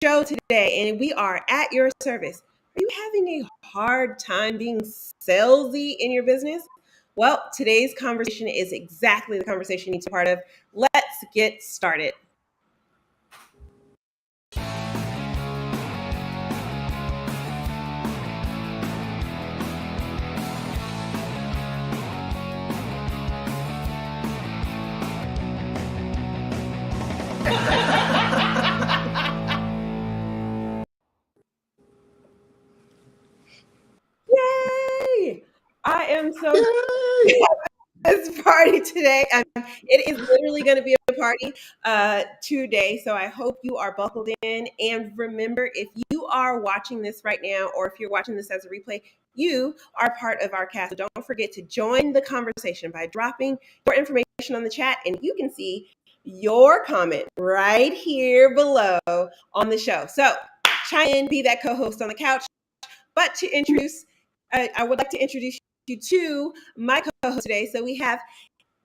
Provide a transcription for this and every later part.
show today, and we are at your service. Are you having a hard time being salesy in your business? Well, today's conversation is exactly the conversation you need to be part of. Let's get started. Yay! I am so this party today. It is literally going to be a party today. So I hope you are buckled in. And remember, if you are watching this right now, or if you're watching this as a replay, you are part of our cast. So don't forget to join the conversation by dropping your information on the chat, and you can see your comment right here below on the show. So chime in, be that co-host on the couch. But to introduce, I would like to introduce you to my co-host today. So we have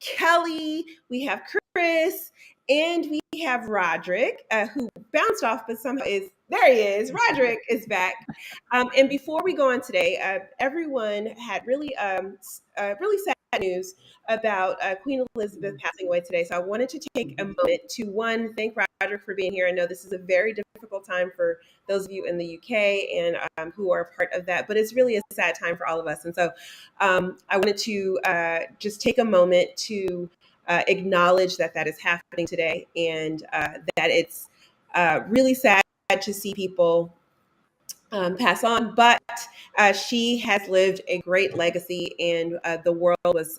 Kelly, we have Chris, and we have Rodric, who bounced off, but somehow there he is. Rodric is back. And before we go on today, everyone had really sad news about Queen Elizabeth passing away today. So I wanted to take a moment to, one, thank Rodric for being here. I know this is a very difficult time for those of you in the UK and who are part of that, but it's really a sad time for all of us. And so I wanted to just take a moment to acknowledge that is happening today, and that it's really sad to see people pass on, but she has lived a great legacy, and the world was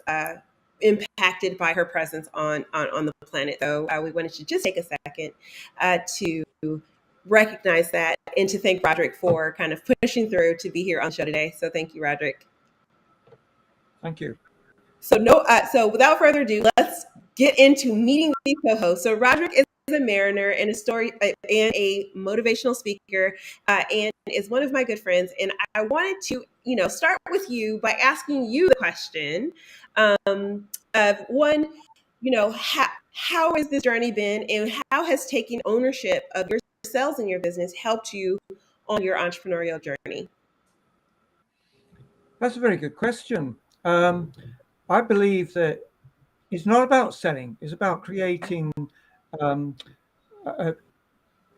impacted by her presence on the planet. So we wanted to just take a second to recognize that and to thank Rodric for kind of pushing through to be here on the show today. So thank you, Rodric. Thank you. So without further ado, let's get into meeting these co-hosts. So Rodric is a mariner and a motivational speaker, and is one of my good friends. And I wanted to, start with you by asking you the question of one, how has this journey been, and how has taking ownership of your sales in your business helped you on your entrepreneurial journey? That's a very good question. I believe that it's not about selling; it's about creating.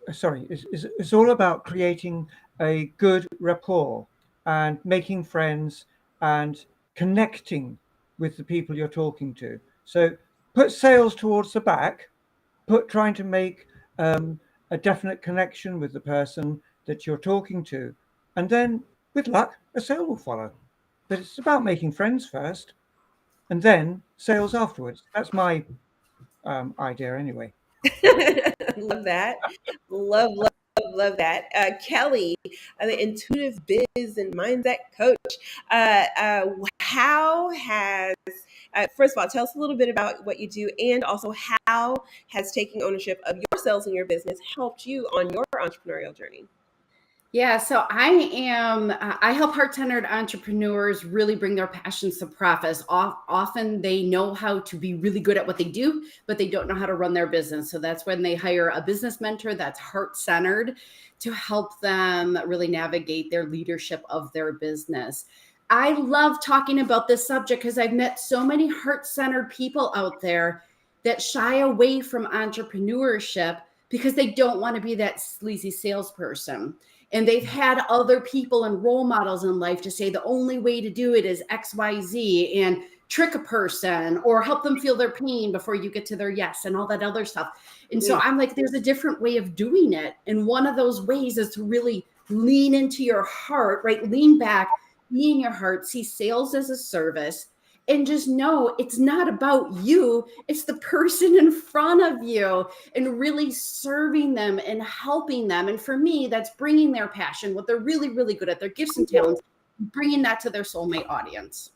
It's all about creating a good rapport and making friends and connecting with the people you're talking to. So put sales towards the back. Trying to make a definite connection with the person that you're talking to, and then, with luck, a sale will follow. But it's about making friends first, and then sales afterwards. That's my idea, anyway. Love that. Love that. Kelly, the intuitive biz and mindset coach. How has, first of all, tell us a little bit about what you do, and also how has taking ownership of your sales in your business helped you on your entrepreneurial journey? Yeah, so I help heart-centered entrepreneurs really bring their passions to profits. Often they know how to be really good at what they do, but they don't know how to run their business. So that's when they hire a business mentor that's heart-centered to help them really navigate their leadership of their business. I love talking about this subject because I've met so many heart-centered people out there that shy away from entrepreneurship because they don't want to be that sleazy salesperson. And they've had other people and role models in life to say the only way to do it is XYZ, and trick a person or help them feel their pain before you get to their yes and all that other stuff. And so I'm like, there's a different way of doing it. And one of those ways is to really lean into your heart, right? Lean back, be in your heart, see sales as a service, and just know it's not about you. It's the person in front of you, and really serving them and helping them. And for me, that's bringing their passion, what they're really, really good at, their gifts and talents, bringing that to their soulmate audience.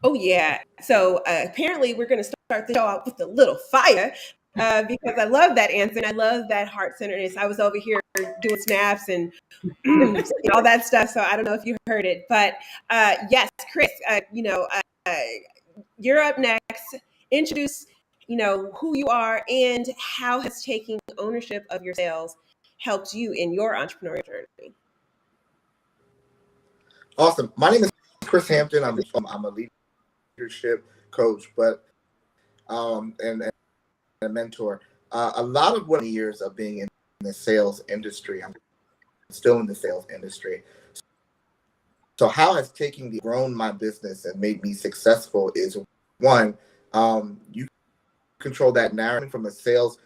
Oh, yeah. So apparently we're going to start the show out with a little fire because I love that answer. And I love that heart-centeredness. I was over here doing snaps and all that stuff. So I don't know if you heard it. But yes, Chris, you're up next. Introduce who you are and how has taking ownership of your sales helped you in your entrepreneurial journey. Awesome. My name is Chris Hampton. I'm a leadership coach, but and a mentor. A lot of what years of being in the sales industry, I'm still in the sales industry. So how has grown my business and made me successful is one, you control that narrative from a sales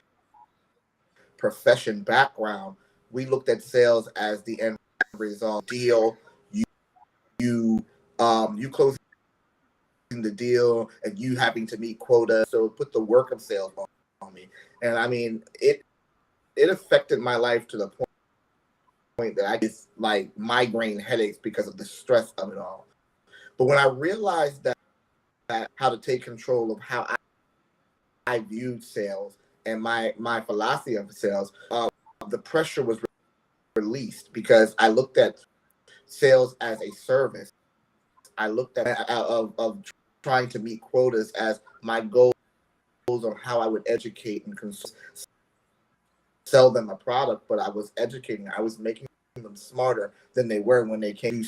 profession background. We looked at sales as the end result deal. You closing the deal and you having to meet quota. So put the work of sales on me. And I mean, it affected my life to the point that I get like migraine headaches because of the stress of it all. But when I realized that how to take control of how I viewed sales and my philosophy of sales, the pressure was released because I looked at sales as a service. I looked at of trying to meet quotas as my goals on how I would educate and sell them a product, but I was educating. I was making them smarter than they were when they came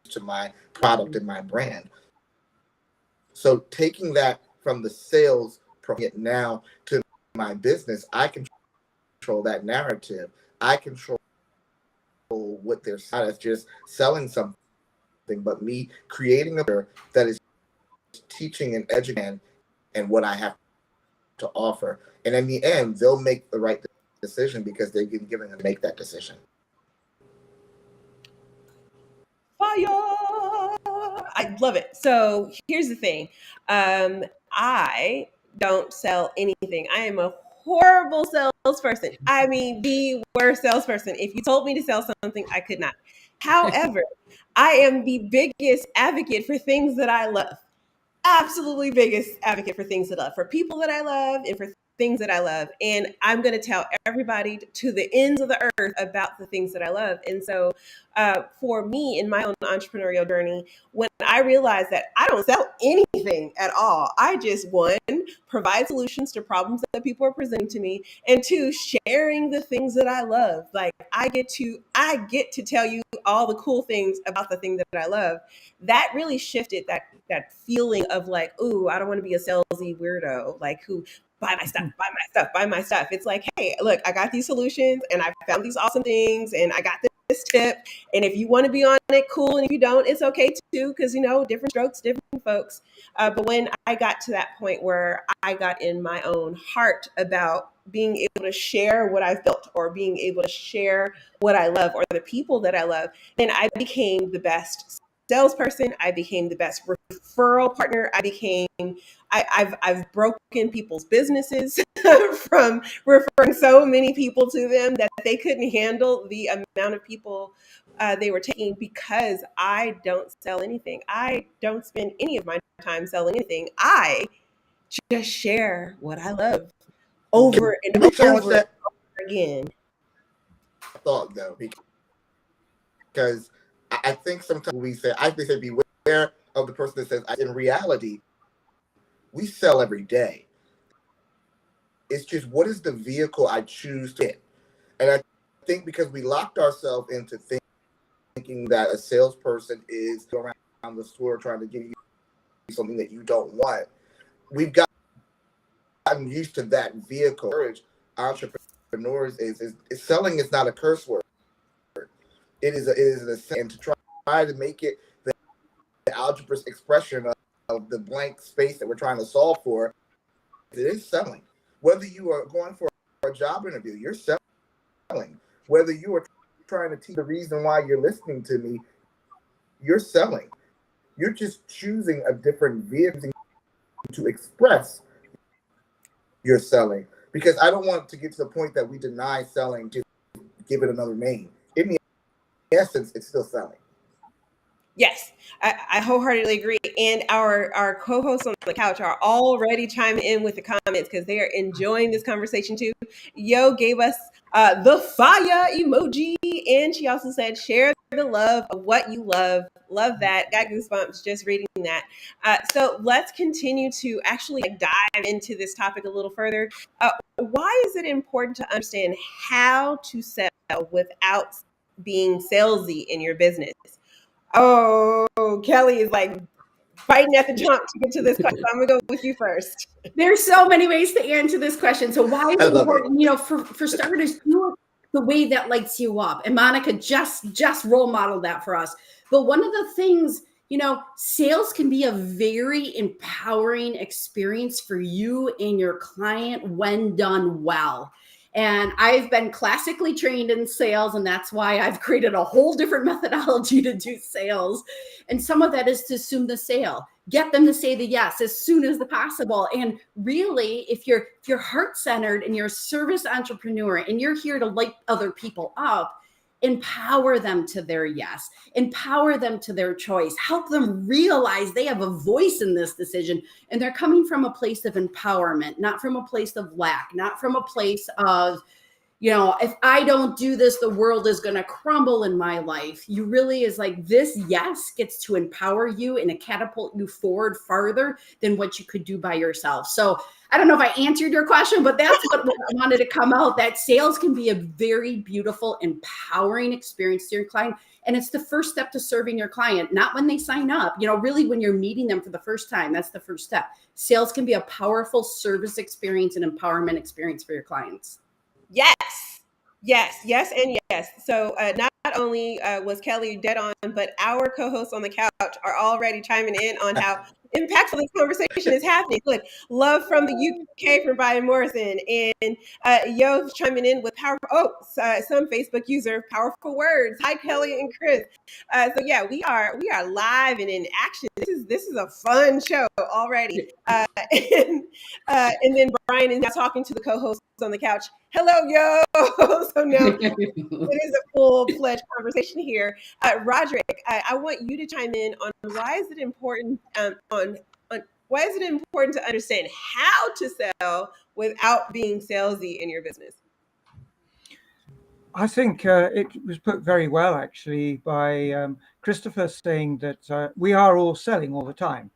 to my product and my brand. So taking that from the sales now to my business, I control that narrative. I control what they're selling. It's just selling something, but me creating a that is teaching and educating and what I have to offer. And in the end, they'll make the right decision because they've been given to make that decision. Fire! I love it. So here's the thing. I don't sell anything. I am a horrible salesperson. I mean, the worst salesperson. If you told me to sell something, I could not. However, I am the biggest advocate for things that I love. Absolutely biggest advocate for things that I love, for people that I love and for things that I love. And I'm going to tell everybody to the ends of the earth about the things that I love. And so for me in my own entrepreneurial journey, when I realized that I don't sell anything at all, I just, one, provide solutions to problems that people are presenting to me, and two, sharing the things that I love. Like I get to tell you all the cool things about the thing that I love. That really shifted that feeling of like, ooh, I don't want to be a salesy weirdo, like who buy my stuff. It's like, hey, look, I got these solutions and I found these awesome things and I got this tip. And if you want to be on it, cool. And if you don't, it's okay too, because different strokes, different folks. But when I got to that point where I got in my own heart about being able to share what I've built or being able to share what I love or the people that I love, then I became the best salesperson. I became the best referral partner. I've broken people's businesses from referring so many people to them that they couldn't handle the amount of people they were taking, because I don't sell anything. I don't spend any of my time selling anything. I just share what I love over and over again. Thought though, because I think sometimes we say beware of the person that says, in reality, we sell every day. It's just, what is the vehicle I choose to hit? And I think because we locked ourselves into thinking that a salesperson is around the store trying to give you something that you don't want, we've gotten used to that vehicle. Entrepreneurs is selling is not a curse word. It is and to try to make it the algebraic expression of the blank space that we're trying to solve for. It is selling. Whether you are going for a job interview, you're selling. Whether you are trying to teach the reason why you're listening to me, you're selling. You're just choosing a different vehicle to express your selling. Because I don't want to get to the point that we deny selling, just give it another name. In the essence, it's still selling. Yes, I wholeheartedly agree. And our co-hosts on the couch are already chiming in with the comments because they are enjoying this conversation too. Yo gave us the fire emoji. And she also said, share the love of what you love. Love that. Got goosebumps just reading that. So let's continue to actually dive into this topic a little further. Why is it important to understand how to sell without being salesy in your business? Oh, Kelly is like fighting at the jump to get to this question. I'm gonna go with you first. There's so many ways to answer this question. So why is I it love it. important? For starters, do it the way that lights you up. And Monica just role modeled that for us. But one of the things, sales can be a very empowering experience for you and your client when done well. And I've been classically trained in sales, and that's why I've created a whole different methodology to do sales. And some of that is to assume the sale, get them to say the yes as soon as possible. And really, if you're heart-centered and you're a service entrepreneur and you're here to light other people up, empower them to their yes, empower them to their choice, help them realize they have a voice in this decision. And they're coming from a place of empowerment, not from a place of lack, not from a place of, if I don't do this, the world is going to crumble in my life. You really is like, this yes gets to empower you and catapult you forward farther than what you could do by yourself. So I don't know if I answered your question, but that's what I wanted to come out, that sales can be a very beautiful, empowering experience to your client. And it's the first step to serving your client, not when they sign up, really when you're meeting them for the first time. That's the first step. Sales can be a powerful service experience and empowerment experience for your clients. Yes, and yes. So not only was Kelly dead on, but our co-hosts on the couch are already chiming in on how impactful this conversation is happening. Look, love from the UK from Brian Morrison, and Yo's chiming in with powerful. Some Facebook user, powerful words. Hi, Kelly and Chris. So yeah, we are live and in action. This is a fun show already. And then Brian is now talking to the co-hosts on the couch. Hello, yo. So now it is a full-fledged conversation here. Rodric, I want you to chime in on why is it important why is it important to understand how to sell without being salesy in your business? I think it was put very well, actually, by Christopher, saying that we are all selling all the time.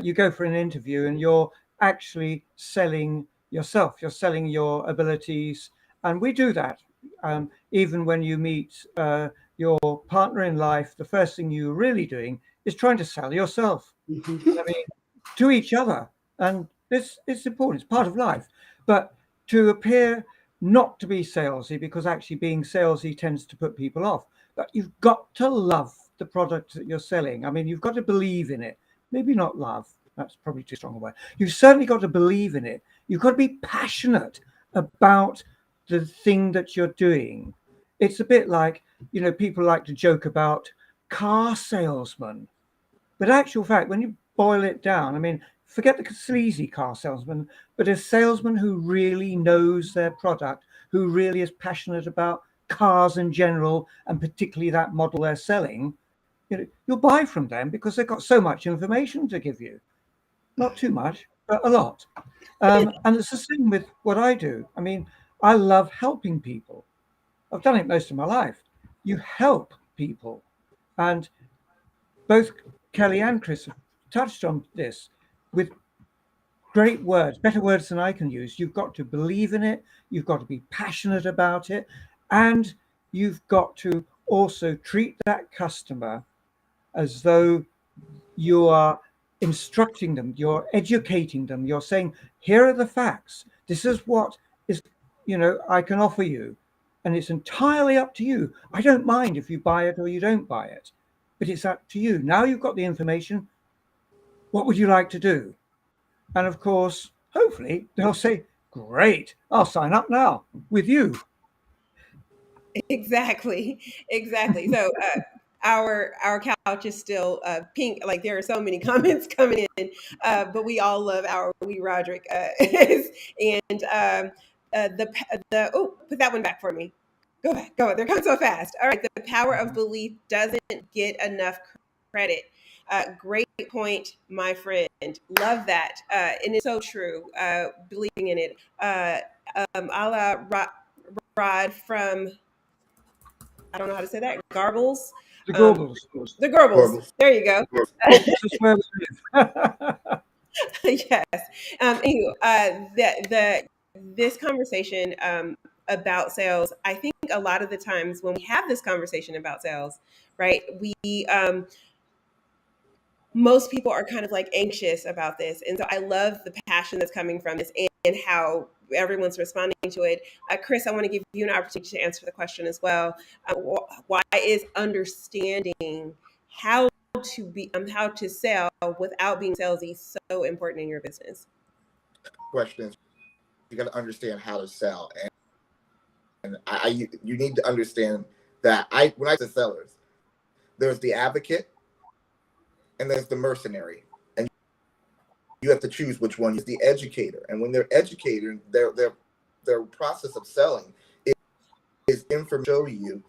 You go for an interview and you're actually selling yourself. You're selling your abilities. And we do that. Even when you meet your partner in life, the first thing you're really doing is trying to sell yourself. I mean, to each other. And it's important. It's part of life. But to appear not to be salesy, because actually being salesy tends to put people off. But you've got to love the product that you're selling. I mean, you've got to believe in it. Maybe not love. That's probably too strong a word. You've certainly got to believe in it. You've got to be passionate about the thing that you're doing. It's a bit like, people like to joke about car salesmen. But actual fact, when you boil it down, I mean, forget the sleazy car salesman, but a salesman who really knows their product, who really is passionate about cars in general, and particularly that model they're selling, you'll buy from them because they've got so much information to give you. Not too much, but a lot. And it's the same with what I do. I mean, I love helping people. I've done it most of my life. You help people. And both Kelly and Chris have touched on this with great words, better words than I can use. You've got to believe in it. You've got to be passionate about it. And you've got to also treat that customer as though you are instructing them, you're educating them, you're saying, here are the facts. This is what is, I can offer you. And it's entirely up to you. I don't mind if you buy it or you don't buy it, but it's up to you. Now you've got the information. What would you like to do? And of course, hopefully they'll say, great, I'll sign up now with you. Exactly. So our couch is still pink. Like there are so many comments coming in, but we all love our wee Rodric. And put that one back for me. Go back. They're coming so fast. All right. The power of belief doesn't get enough credit. Great point, my friend. Love that. And it's so true. Believing in it. A la Rod from, I don't know how to say that, Garbles. The Gorbals. The Garbles. There you go. This is where we live. Yes. This conversation about sales, I think a lot of the times when we have this conversation about sales, right, we most people are kind of like anxious about this. And so I love the passion that's coming from this and how everyone's responding to it. Chris, I want to give you an opportunity to answer the question as well. Why is understanding how to sell without being salesy so important in your business? Questions. You got to understand how to sell, and you need to understand that when I say sellers, there's the advocate and there's the mercenary, and you have to choose which one is the educator. And when they're educated, their process of selling is information. Show you,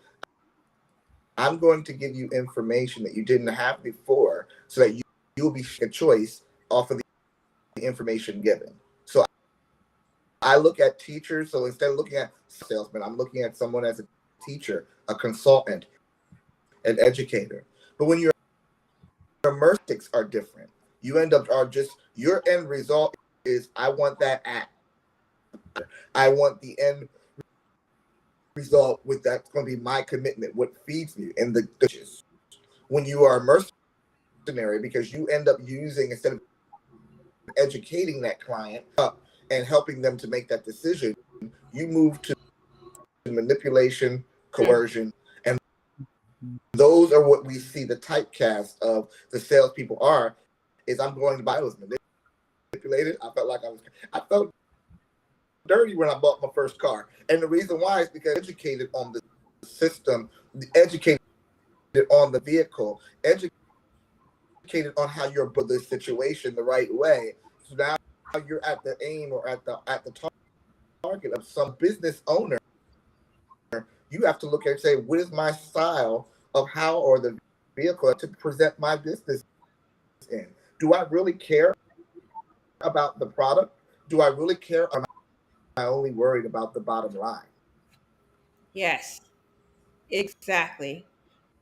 I'm going to give you information that you didn't have before, so that you'll be a choice off of the information given. So I look at teachers. So instead of looking at salesman, I'm looking at someone as a teacher, a consultant, an educator. But when your immersives are different, you end up your end result is, I want that app. I want the end result with that's going to be my commitment, what feeds me. And the dishes. When you are a mercenary, because you end up using, instead of educating that client up and helping them to make that decision, you move to manipulation, coercion, and those are what we see the typecast of the salespeople are. Is I'm going to buy. I was manipulated. I felt dirty when I bought my first car, and the reason why is because educated on the system, educated on the vehicle, educated on how you're build this situation the right way. So now you're at the aim or at the target of some business owner. You have to look at and say, what is my style of how, or the vehicle to present my business in? Do I really care about the product? Do I really care, or am I only worried about the bottom line? Yes, exactly.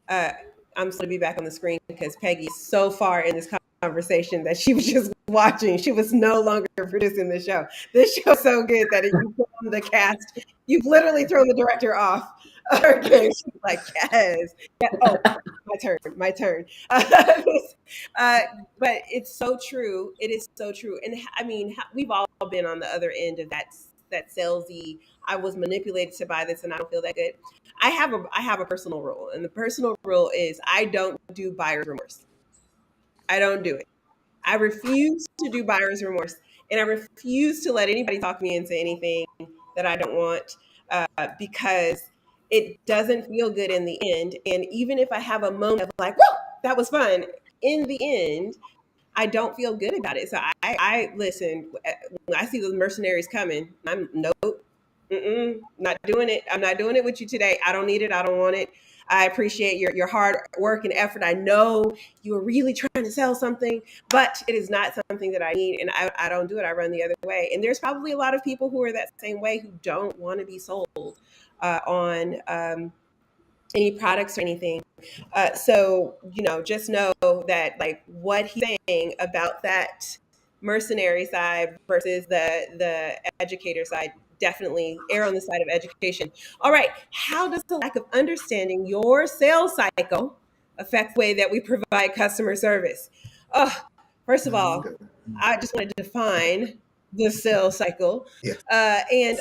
I'm going to be back on the screen because Peggy is so far in this conversation that she was just watching. She was no longer producing the show. This show is so good that if you put on the cast, you've literally thrown the director off. Okay, she's like, yes. Yeah. Oh, my turn. But it's so true. It is so true. And I mean, we've all been on the other end of that salesy, I was manipulated to buy this and I don't feel that good. I have a personal rule, and the personal rule is I don't do buyer's remorse. I don't do it. I refuse to do buyer's remorse, and I refuse to let anybody talk me into anything that I don't want, because it doesn't feel good in the end. And even if I have a moment of like, whoa, that was fun, in the end, I don't feel good about it. So I listen. When I see those mercenaries coming, I'm nope. Not doing it. I'm not doing it with you today. I don't need it. I don't want it. I appreciate your hard work and effort. I know you are really trying to sell something, but it is not something that I need, and I don't do it. I run the other way. And there's probably a lot of people who are that same way, who don't want to be sold on any products or anything. So, just know that, like, what he's saying about that mercenary side versus the educator side, definitely err on the side of education. All right. How does the lack of understanding your sales cycle affect the way that we provide customer service? First of all, I just want to define the sales cycle. Yeah. And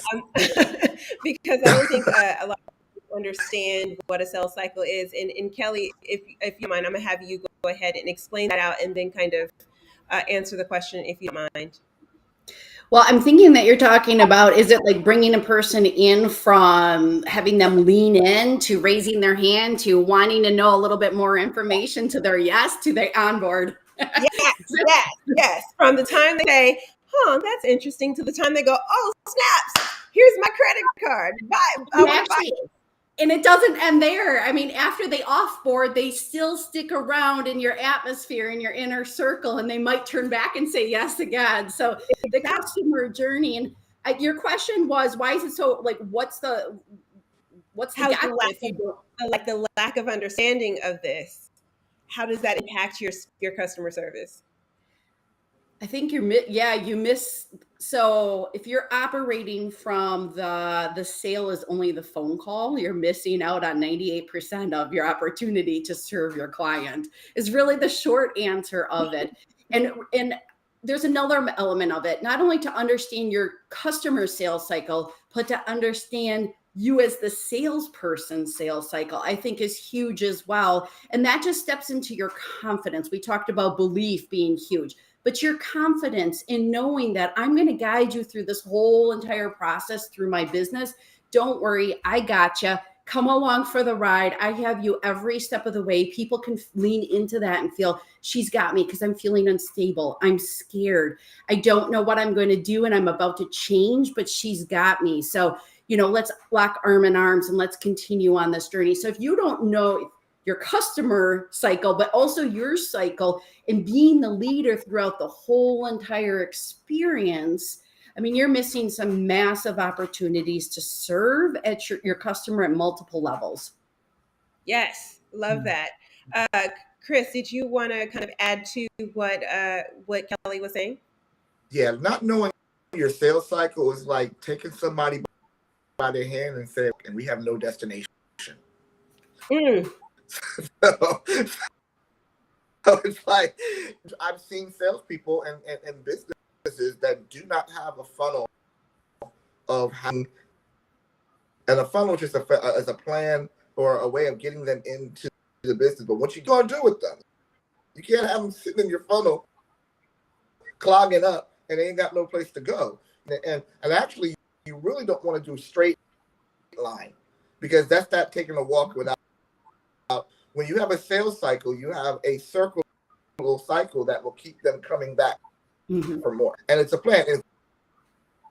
because I don't think a lot of people understand what a sales cycle is. And Kelly, if you don't mind, I'm going to have you go ahead and explain that out, and then kind of answer the question, if you don't mind. Well, I'm thinking that you're talking about, is it like bringing a person in from having them lean in to raising their hand to wanting to know a little bit more information to their yes to their onboard? Yes. From the time they say, that's interesting, to the time they go, oh, snaps, here's my credit card. Buy. And it doesn't end there. I mean, after they offboard, they still stick around in your atmosphere, in your inner circle, and they might turn back and say yes again. So the customer journey, and Your question was, why is it so, like, what's the How's gotcha the lack if you don't? like the lack of understanding of this? How does that impact your customer service? I think you miss. So if you're operating from the sale is only the phone call, you're missing out on 98% of your opportunity to serve your client, is really the short answer of it. And there's another element of it, not only to understand your customer sales cycle, but to understand you as the salesperson sales cycle, I think is huge as well. And that just steps into your confidence. We talked about belief being huge, but your confidence in knowing that I'm going to guide you through this whole entire process through my business. Don't worry, I gotcha. Come along for the ride. I have you every step of the way. People can lean into that and feel she's got me because I'm feeling unstable. I'm scared. I don't know what I'm going to do and I'm about to change, but she's got me. So, let's lock arm in arms and let's continue on this journey. So if you don't know your customer cycle, but also your cycle, and being the leader throughout the whole entire experience, I mean, you're missing some massive opportunities to serve at your customer at multiple levels. Yes, love that. Chris, did you want to kind of add to what Kelly was saying? Yeah, not knowing your sales cycle is like taking somebody by their hand and saying, and we have no destination. So it's like I've seen salespeople and businesses that do not have a funnel of how, and a funnel just as a plan or a way of getting them into the business. But what you gonna do with them? You can't have them sitting in your funnel clogging up and they ain't got no place to go. And actually, you really don't want to do straight line because that's not taking a walk without. When you have a sales cycle, you have a circle cycle that will keep them coming back for more. And it's a plan. If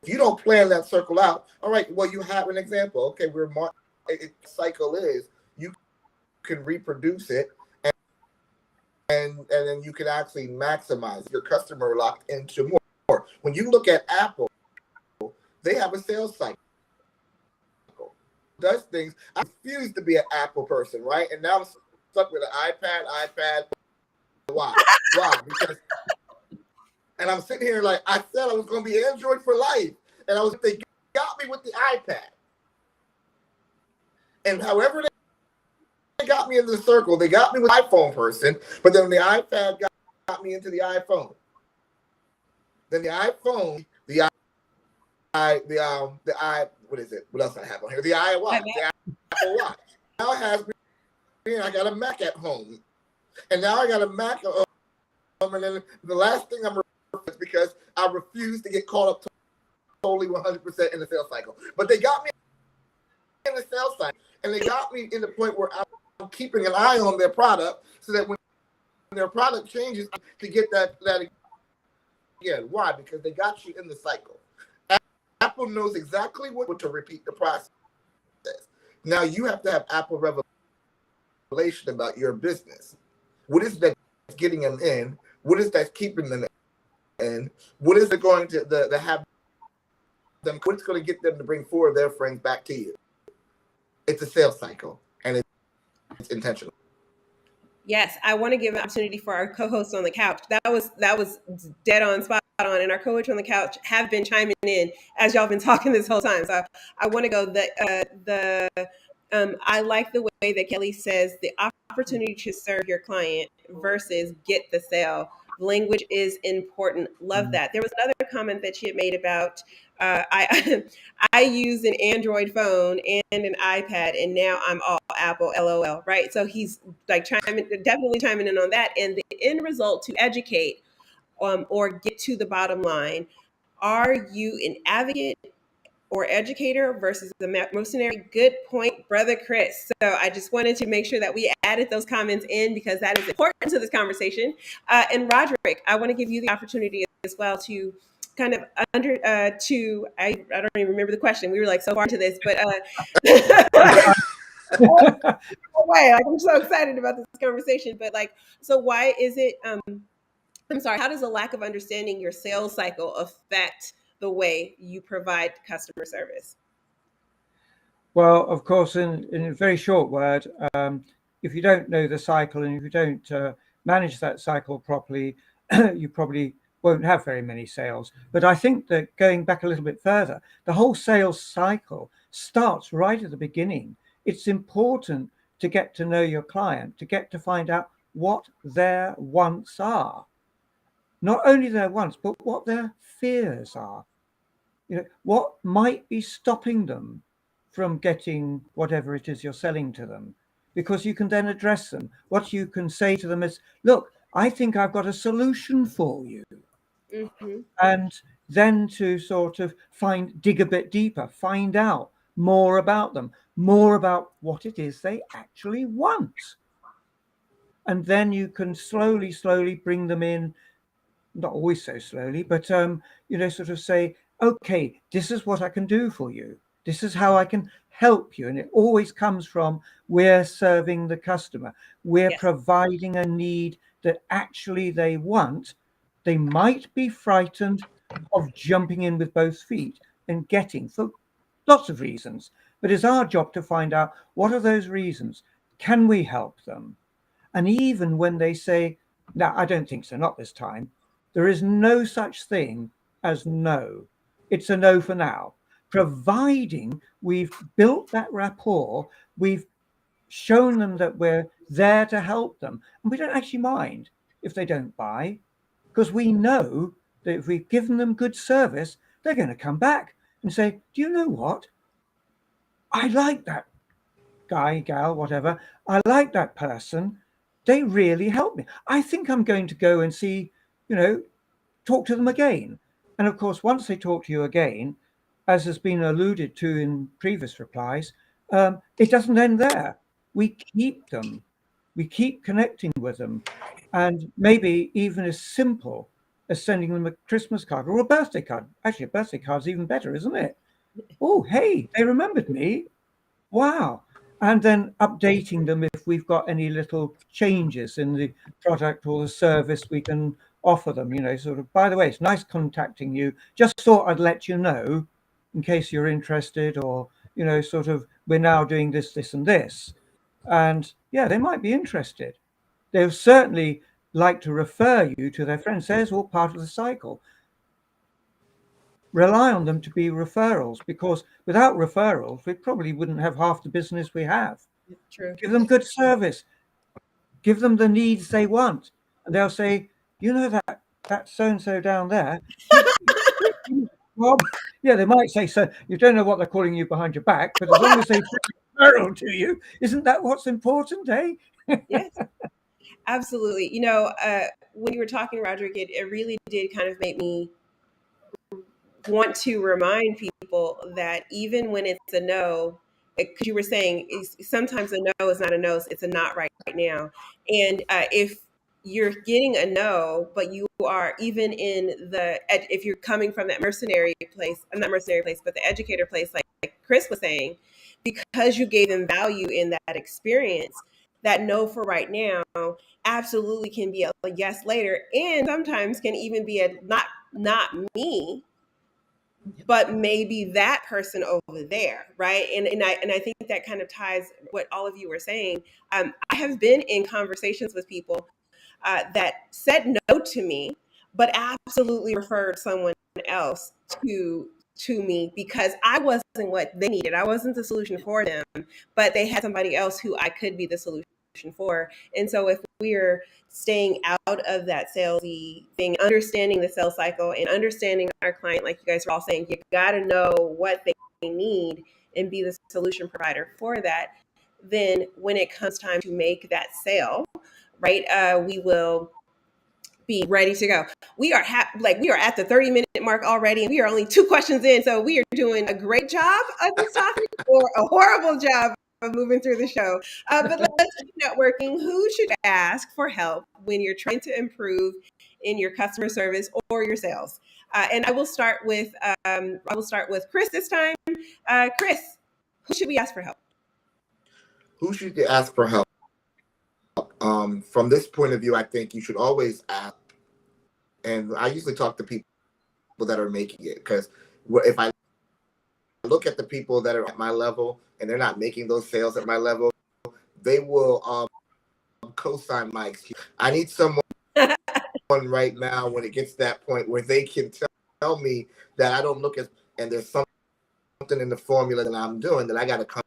you don't plan that circle out, all right, well, you have an example. Okay, cycle is you can reproduce it and then you can actually maximize your customer locked into more. When you look at Apple, they have a sales cycle. Does things. I refuse to be an Apple person, right? And now I'm stuck with an iPad. Why? Because, and I'm sitting here like I said I was going to be Android for life, and they got me with the iPad, and however they got me into the circle, they got me with the iPhone person, but then the iPad got me into the iPhone. Then the iPhone, what is it? What else I have on here? The iWatch, the Apple Watch. Now it has me, and I got a Mac at home, and now I got a Mac at home, and then the last thing I'm is because I refuse to get caught up totally 100% in the sales cycle. But they got me in the sales cycle, and they got me in the point where I'm keeping an eye on their product, so that when their product changes, to get that again. Why? Because they got you in the cycle. Apple knows exactly what to repeat the process. Now you have to have Apple revelation about your business. What is that getting them in? What is that keeping them in? What is it going to have them? What's going to get them to bring four of their friends back to you? It's a sales cycle, and it's intentional. Yes, I want to give an opportunity for our co-host on the couch. That was dead on, spot on, and our co-host on the couch have been chiming in as y'all been talking this whole time. So I want to go I like the way that Kelly says the opportunity to serve your client versus get the sale. Language is important. Love that. There was another comment that she had made about I use an Android phone and an iPad, and now I'm all Apple. LOL. Right? So he's like definitely chiming in on that. And the end result to educate or get to the bottom line: are you an advocate or educator versus the mercenary? Good point, brother Chris. So I just wanted to make sure that we added those comments in because that is important to this conversation. And Rodric, I want to give you the opportunity as well to kind of I don't even remember the question. We were like so far into this, but I'm so excited about this conversation. But so why is it? I'm sorry. How does the lack of understanding your sales cycle affect the way you provide customer service? Well, of course, in a very short word, if you don't know the cycle and if you don't manage that cycle properly, you probably won't have very many sales. But I think that going back a little bit further, the whole sales cycle starts right at the beginning. It's important to get to know your client, to get to find out what their wants are. Not only their wants, but what their fears are. What might be stopping them from getting whatever it is you're selling to them, because you can then address them. What you can say to them is, look, I think I've got a solution for you. Mm-hmm. And then to sort of dig a bit deeper, find out more about them, more about what it is they actually want. And then you can slowly bring them in, not always so slowly, but sort of say, okay, this is what I can do for you. This is how I can help you. And it always comes from, we're serving the customer. We're Yes. providing a need that actually they want. They might be frightened of jumping in with both feet and getting, for lots of reasons. But it's our job to find out, what are those reasons? Can we help them? And even when they say, no, I don't think so, not this time, there is no such thing as no. It's a no for now, providing we've built that rapport, we've shown them that we're there to help them. And we don't actually mind if they don't buy, because we know that if we've given them good service, they're going to come back and say, do you know what? I like that guy, gal, whatever. I like that person. They really helped me. I think I'm going to go and see, talk to them again. And of course, once they talk to you again, as has been alluded to in previous replies, it doesn't end there. We keep them. We keep connecting with them. And maybe even as simple as sending them a Christmas card or a birthday card. Actually, a birthday card's even better, isn't it? Oh, hey, they remembered me. Wow. And then updating them if we've got any little changes in the product or the service we can offer them, sort of, by the way, it's nice contacting you. Just thought I'd let you know in case you're interested, or, sort of, we're now doing this, this, and this. And yeah, they might be interested. They'll certainly like to refer you to their friends. There's all part of the cycle. Rely on them to be referrals, because without referrals, we probably wouldn't have half the business we have. True. Give them good service. Give them the needs they want. And they'll say, that so-and-so down there, Rob, yeah, they might say, so you don't know what they're calling you behind your back, but as long as they referral to you, isn't that what's important, eh? Yes, absolutely. When you were talking, Rodric, it really did kind of make me want to remind people that even when it's a no, because you were saying sometimes a no is not a no, it's a not right now. And if you're getting a no, but you are even in if you're coming from that mercenary place, not mercenary place, but the educator place, like Chris was saying, because you gave them value in that experience, that no for right now absolutely can be a yes later, and sometimes can even be a not me, but maybe that person over there, right? And I think that kind of ties what all of you were saying. I have been in conversations with people that said no to me, but absolutely referred someone else to me because I wasn't what they needed. I wasn't the solution for them, but they had somebody else who I could be the solution for. And so if we're staying out of that salesy thing, understanding the sales cycle and understanding our client, like you guys are all saying, you got to know what they need and be the solution provider for that. Then when it comes time to make that sale, right, we will be ready to go. We are we are at the 30-minute mark already, and we are only 2 questions in. So we are doing a great job of this topic, or a horrible job of moving through the show. But let's keep networking. Who should ask for help when you're trying to improve in your customer service or your sales? And I will start with Chris this time. Chris, who should we ask for help? Who should you ask for help? From this point of view, I think you should always ask. And I usually talk to people that are making it. Because if I look at the people that are at my level and they're not making those sales at my level, they will co-sign my excuse. I need someone right now when it gets to that point where they can tell me that I don't look as, and there's something in the formula that I'm doing that I got to come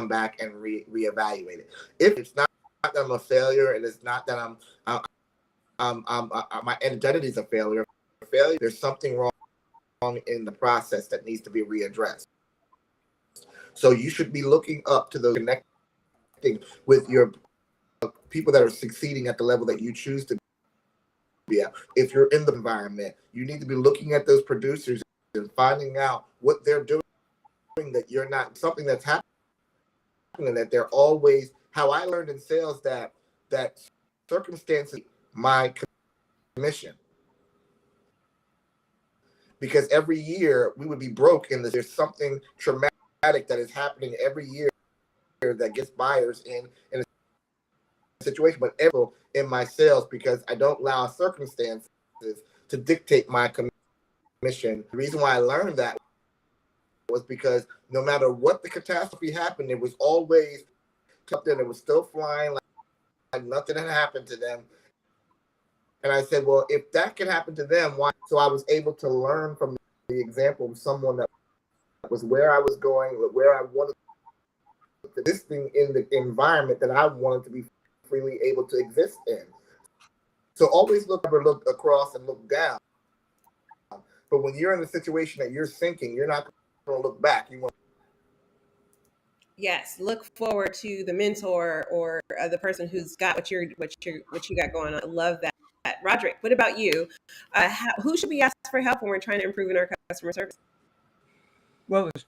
back and reevaluate it. If it's not that I'm a failure, and it's not that my identity is a failure, there's something wrong in the process that needs to be readdressed. So you should be looking up to those, connecting with your people that are succeeding at the level that you choose to be at. If you're in the environment, you need to be looking at those producers and finding out what they're doing, that you're not, something that's happening, that they're always, how I learned in sales that circumstances, my commission. Because every year we would be broke, and there's something traumatic that is happening every year that gets buyers in a situation. But in my sales, because I don't allow circumstances to dictate my commission. The reason why I learned that was because no matter what the catastrophe happened, it was always something that was still flying like nothing had happened to them. And I said, well, if that can happen to them, why? So I was able to learn from the example of someone that was where I was going, where I wanted this thing in the environment that I wanted to be freely able to exist in. So always look across and look down. But when you're in a situation that you're sinking, you're not going to look back. You want. Yes, look forward to the mentor or the person who's got what you got going on. I love that. Rodric, what about you? Who should we ask for help when we're trying to improve in our customer service? Well, there's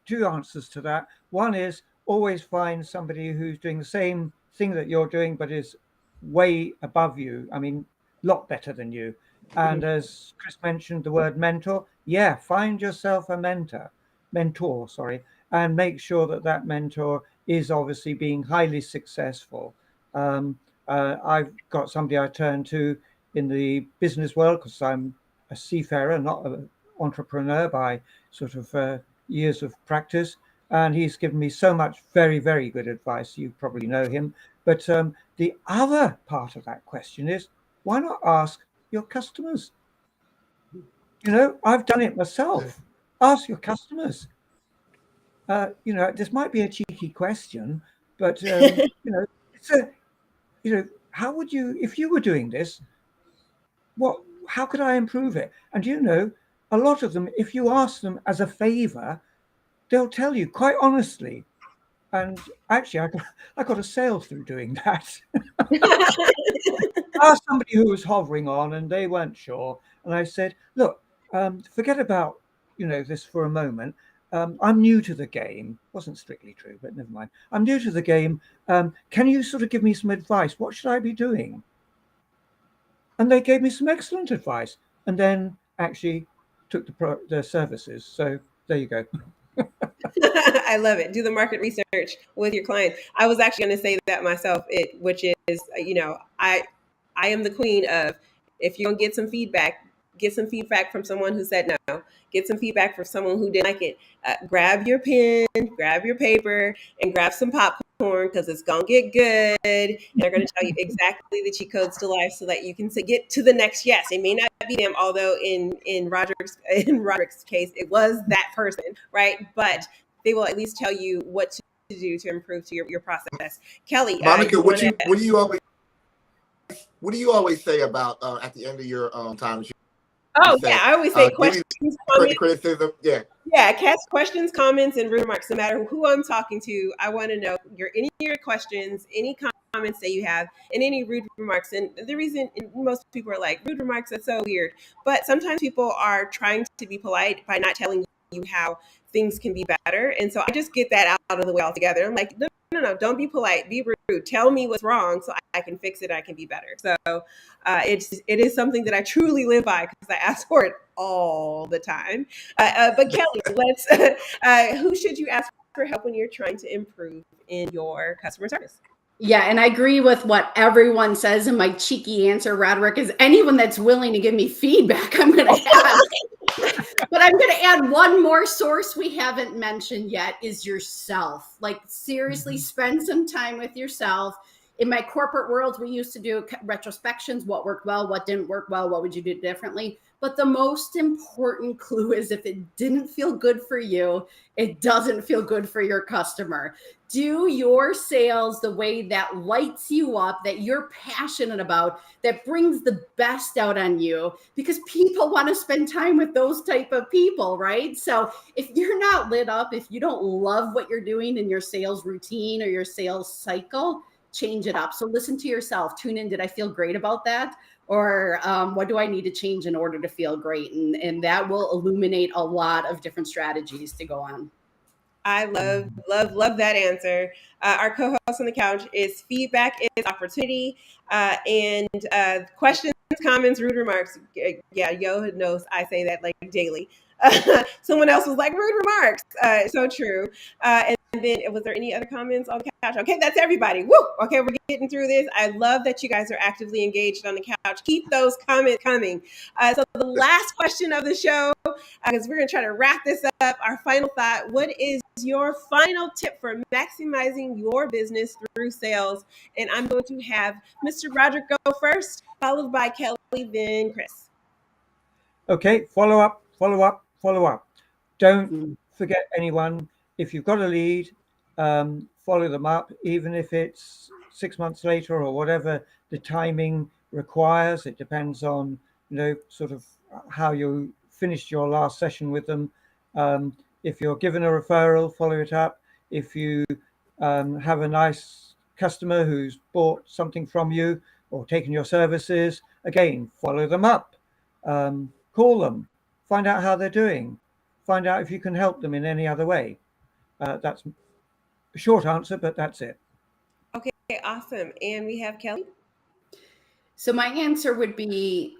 two answers to that. One is always find somebody who's doing the same thing that you're doing, but is way above you. I mean, a lot better than you. And as Chris mentioned, the word mentor. Yeah, find yourself a mentor, sorry, and make sure that mentor is obviously being highly successful. I've got somebody I turn to in the business world because I'm a seafarer, not an entrepreneur by sort of years of practice. And he's given me so much very, very good advice. You probably know him. But the other part of that question is, why not ask your customers? I've done it myself. Ask your customers. This might be a cheeky question, but it's how would you, if you were doing this, how could I improve it? And a lot of them, if you ask them as a favor, they'll tell you quite honestly. And actually, I got a sale through doing that. I asked somebody who was hovering on, and they weren't sure. And I said, "Look, forget about this for a moment. I'm new to the game. Wasn't strictly true, but never mind. I'm new to the game. Can you sort of give me some advice? What should I be doing?" And they gave me some excellent advice, and then actually took the services. So there you go. I love it. Do the market research with your clients. I was actually going to say that myself, which is, I am the queen of, if you're going to get some feedback from someone who said no, get some feedback from someone who didn't like it. Grab your pen, grab your paper, and grab some popcorn because it's going to get good. And they're going to tell you exactly the cheat codes to life so that you can get to the next yes. It may not be them, although in Rodric's case, it was that person, right? But they will at least tell you what to do to improve to your process. Kelly, Monica, what do you always say about at the end of your times? Oh yeah, I always say questions, comments, criticism. Cast questions, comments, and remarks. No matter who I'm talking to, I want to know any of your questions, any comments that you have, and any rude remarks. And the reason most people are like, rude remarks, that's so weird. But sometimes people are trying to be polite by not telling you how things can be better. And so I just get that out of the way altogether. I'm like, no, don't be polite, be rude. Tell me what's wrong so I can fix it, I can be better. So it is something that I truly live by because I ask for it all the time. But Kelly, who should you ask for help when you're trying to improve in your customer service? Yeah, and I agree with what everyone says. And my cheeky answer, Rodric, is anyone that's willing to give me feedback, I'm going to add. But I'm going to add one more source we haven't mentioned yet is yourself. Like, seriously, spend some time with yourself. In my corporate world, we used to do retrospections, what worked well, what didn't work well, what would you do differently? But the most important clue is if it didn't feel good for you, it doesn't feel good for your customer. Do your sales the way that lights you up, that you're passionate about, that brings the best out on you, because people want to spend time with those type of people, right? So if you're not lit up, if you don't love what you're doing in your sales routine or your sales cycle, change it up. So listen to yourself, tune in. Did I feel great about that? Or what do I need to change in order to feel great? And that will illuminate a lot of different strategies to go on. I love that answer. Our co-host on the couch is feedback is opportunity, and questions, comments, rude remarks. Yeah, Yo knows I say that like daily. Someone else was like rude remarks. So true. And then was there any other comments on the couch? Okay, that's everybody. Woo! Okay, we're getting through this. I love that you guys are actively engaged on the couch. Keep those comments coming. So the last question of the show, because we're going to try to wrap this up. Our final thought: what is your final tip for maximizing your business through sales? And I'm going to have Mr. Rodric go first, followed by Kelly, then Chris. Okay, follow up, follow up, follow up. Don't forget anyone. If you've got a lead, follow them up, even if it's 6 months later or whatever the timing requires. It depends on, sort of how you finished your last session with them. If you're given a referral, follow it up. If you have a nice customer who's bought something from you or taken your services, again, follow them up. Call them, find out how they're doing, find out if you can help them in any other way. That's a short answer, but that's it. Okay, awesome. And we have Kelly. So my answer would be,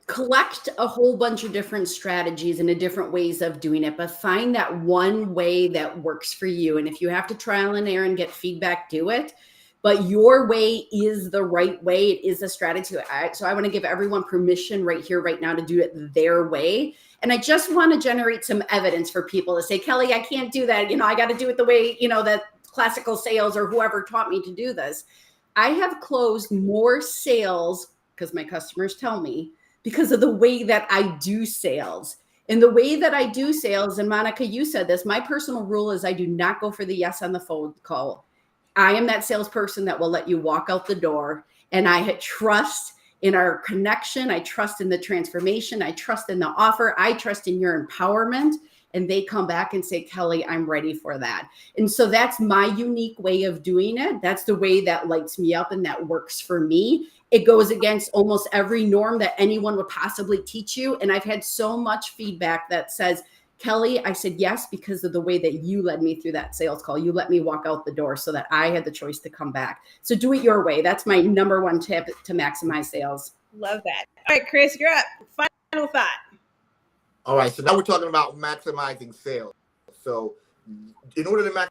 collect a whole bunch of different strategies and different ways of doing it, but find that one way that works for you. And if you have to trial and error and get feedback, do it. But your way is the right way. It is a strategy. So I want to give everyone permission right here, right now to do it their way. And I just want to generate some evidence for people to say, Kelly, I can't do that. I got to do it the way, that classical sales or whoever taught me to do this. I have closed more sales because my customers tell me because of the way that I do sales. And the way that I do sales, and Monica, you said this, my personal rule is I do not go for the yes on the phone call. I am that salesperson that will let you walk out the door. And I trust in our connection. I trust in the transformation. I trust in the offer. I trust in your empowerment. And they come back and say, Kelly, I'm ready for that. And so that's my unique way of doing it. That's the way that lights me up and that works for me. It goes against almost every norm that anyone would possibly teach you. And I've had so much feedback that says, Kelly, I said yes because of the way that you led me through that sales call. You let me walk out the door so that I had the choice to come back. So do it your way. That's my number one tip to maximize sales. Love that. All right, Chris, you're up. Final thought. All right, so now we're talking about maximizing sales. So in order to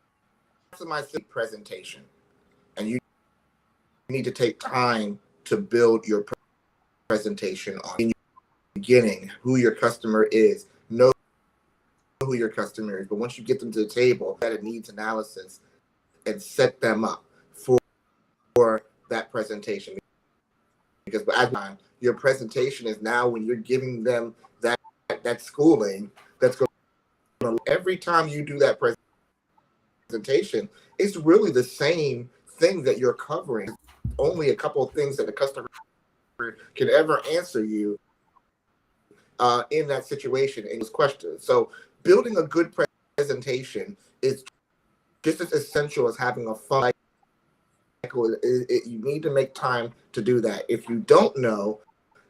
maximize the presentation, and you need to take time to build your presentation on in the beginning, who your customer is, know who your customer is. But once you get them to the table, that it needs analysis and set them up for that presentation. Because at the time, your presentation is now when you're giving them that schooling that's going to, every time you do that presentation, it's really the same thing that you're covering. Only a couple of things that the customer can ever answer you in that situation in those questions. So building a good presentation is just as essential as having a fun cycle. You need to make time to do that. If you don't know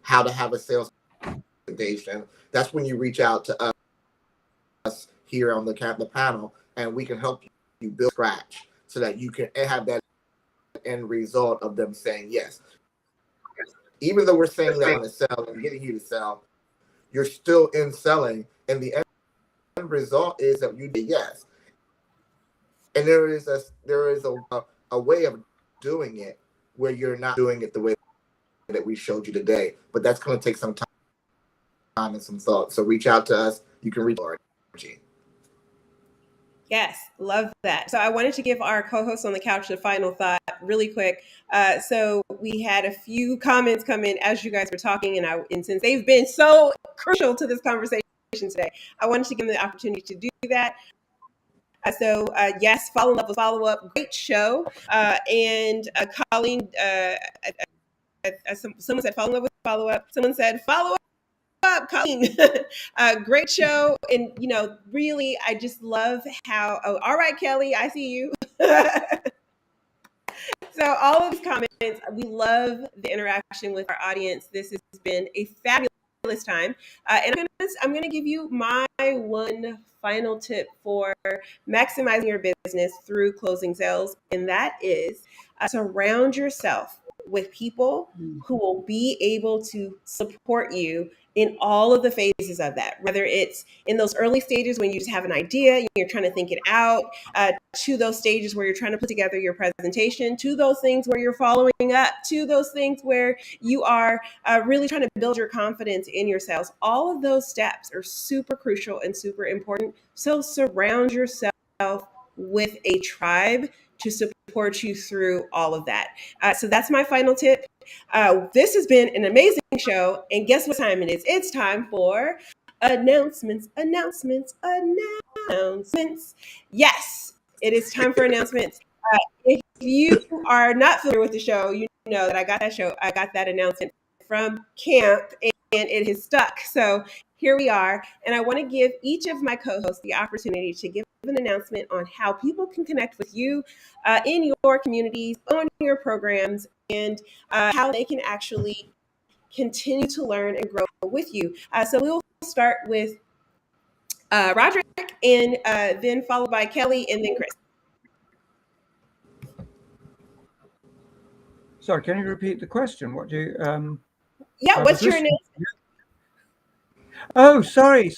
how to have a sales presentation, that's when you reach out to us here on the panel, and we can help you build scratch so that you can have that end result of them saying yes. Even though we're saying that on the sell and getting you to sell, you're still in selling, and the end result is that you did yes. And there is a a way of doing it where you're not doing it the way that we showed you today. But that's going to take some time and some thought. So reach out to us. You can reach out. Yes, love that. So I wanted to give our co-host on the couch a final thought really quick. So we had a few comments come in as you guys were talking, and since they've been so crucial to this conversation today, I wanted to give them the opportunity to do that. Yes, Fall in Love with Follow Up, great show. And Colleen, someone said Fall in Love with Follow Up. Someone said Follow Up, Colleen. Great show. And, really, I just love how, all right, Kelly, I see you. So all of these comments, we love the interaction with our audience. This has been a fabulous time. And I'm going to give you my one final tip for maximizing your business through closing sales. And that is surround yourself with people who will be able to support you in all of the phases of that, whether it's in those early stages when you just have an idea, you're trying to think it out, to those stages where you're trying to put together your presentation, to those things where you're following up, to those things where you are really trying to build your confidence in your sales. All of those steps are super crucial and super important. So surround yourself with a tribe to support you through all of that. So that's my final tip. This has been an amazing show. And guess what time it is? It's time for announcements. Yes, it is time for announcements. If you are not familiar with the show, you know that I got that announcement from camp, and it has stuck. So here we are. And I want to give each of my co-hosts the opportunity to give an announcement on how people can connect with you in your communities, on your programs, and how they can actually continue to learn and grow with you. So we'll start with Rodric, and then followed by Kelly, and then Chris. Sorry, can you repeat the question? What do you? Yeah, what's your name? Oh, sorry.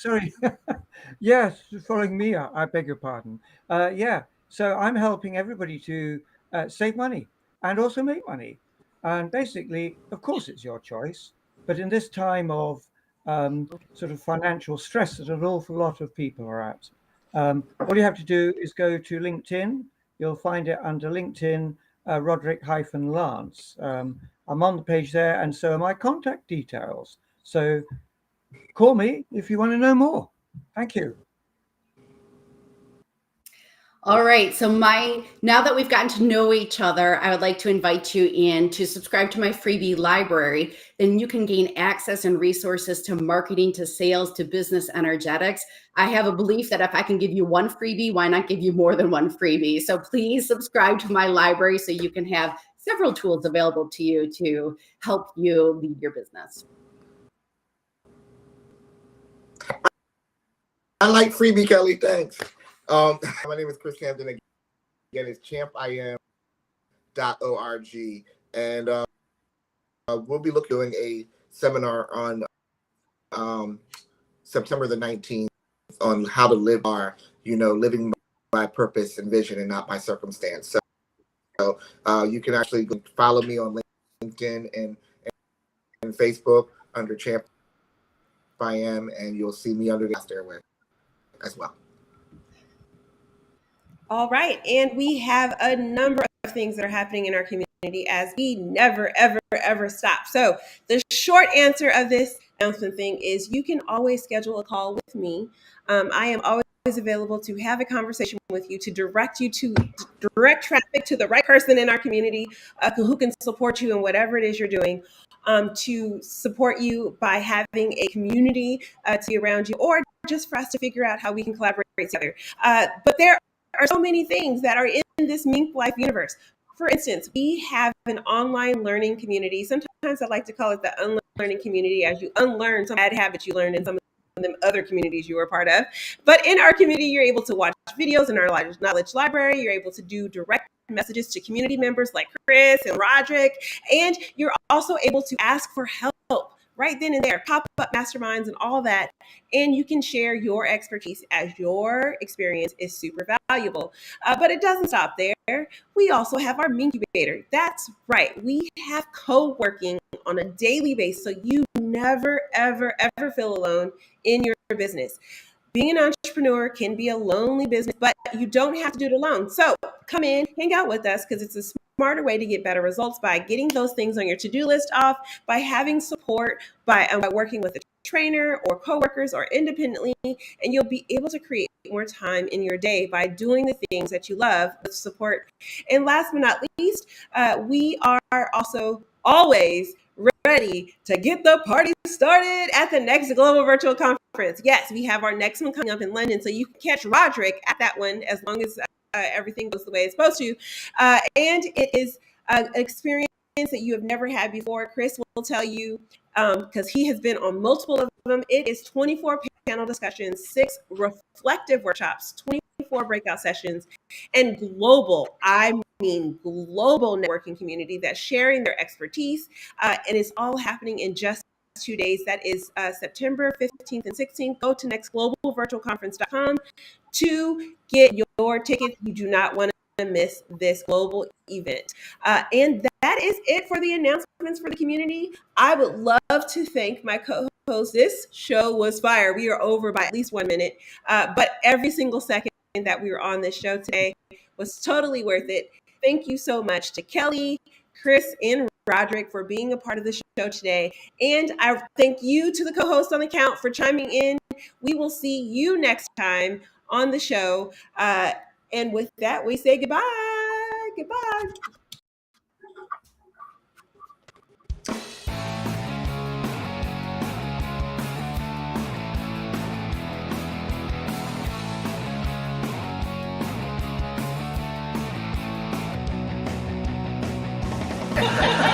Yes, following me, I beg your pardon. Yeah, so I'm helping everybody to save money and also make money. And basically, of course, it's your choice. But in this time of sort of financial stress that an awful lot of people are at, all you have to do is go to LinkedIn. You'll find it under LinkedIn, Rodric-Lance. I'm on the page there, and so are my contact details. So call me if you want to know more. Thank you. All right. So now that we've gotten to know each other, I would like to invite you in to subscribe to my freebie library. Then you can gain access and resources to marketing, to sales, to business energetics. I have a belief that if I can give you one freebie, why not give you more than one freebie? So please subscribe to my library so you can have several tools available to you to help you lead your business. I like freebie, Kelly. Thanks. My name is Chris Hampton. Again, it's champion.org. And we'll be doing a seminar on September the 19th on how to live living by purpose and vision and not by circumstance. So you can actually follow me on LinkedIn and Facebook under Champ I Am, and you'll see me under the stairway as well. All right. And we have a number of things that are happening in our community as we never, ever, ever stop. So the short answer of this announcement thing is you can always schedule a call with me. I am always available to have a conversation with you, to direct traffic to the right person in our community who can support you in whatever it is you're doing, to support you by having a community to be around you, or just for us to figure out how we can collaborate together. But there are so many things that are in this MinkLife universe. For instance, we have an online learning community. Sometimes I like to call it the unlearning community, as you unlearn some bad habits you learned in some of them other communities you were part of. But in our community, you're able to watch videos in our knowledge library. You're able to do direct messages to community members like Chris and Rodric. And you're also able to ask for help, right then and there, pop-up masterminds and all that. And you can share your expertise as your experience is super valuable. But it doesn't stop there. We also have our Minkubator. That's right. We have co-working on a daily basis, so you never, ever, ever feel alone in your business. Being an entrepreneur can be a lonely business, but you don't have to do it alone. So come in, hang out with us, because it's a smarter way to get better results by getting those things on your to-do list off, by having support, by working with a trainer or coworkers or independently, and you'll be able to create more time in your day by doing the things that you love with support. And last but not least, we are also always ready to get the party started at the next Global Virtual Conference. Yes, we have our next one coming up in London, so you can catch Rodric at that one as long as everything goes the way it's supposed to. And it is an experience that you have never had before. Chris will tell you, because he has been on multiple of them. It is 24 panel discussions, 6 reflective workshops, 24 breakout sessions, and global, I mean global networking community that's sharing their expertise. And it's all happening in just 2 days. That is September 15th and 16th. Go to nextglobalvirtualconference.com to get your tickets. You do not want to miss this global event. And that is it for the announcements for the community. I would love to thank my co-host. This show was fire. We are over by at least 1 minute, but every single second that we were on this show today was totally worth it. Thank you so much to Kelly, Chris, and Rodric for being a part of the show today. And I thank you to the co-host on the count for chiming in. We will see you next time on the show. And with that, we say goodbye. Goodbye.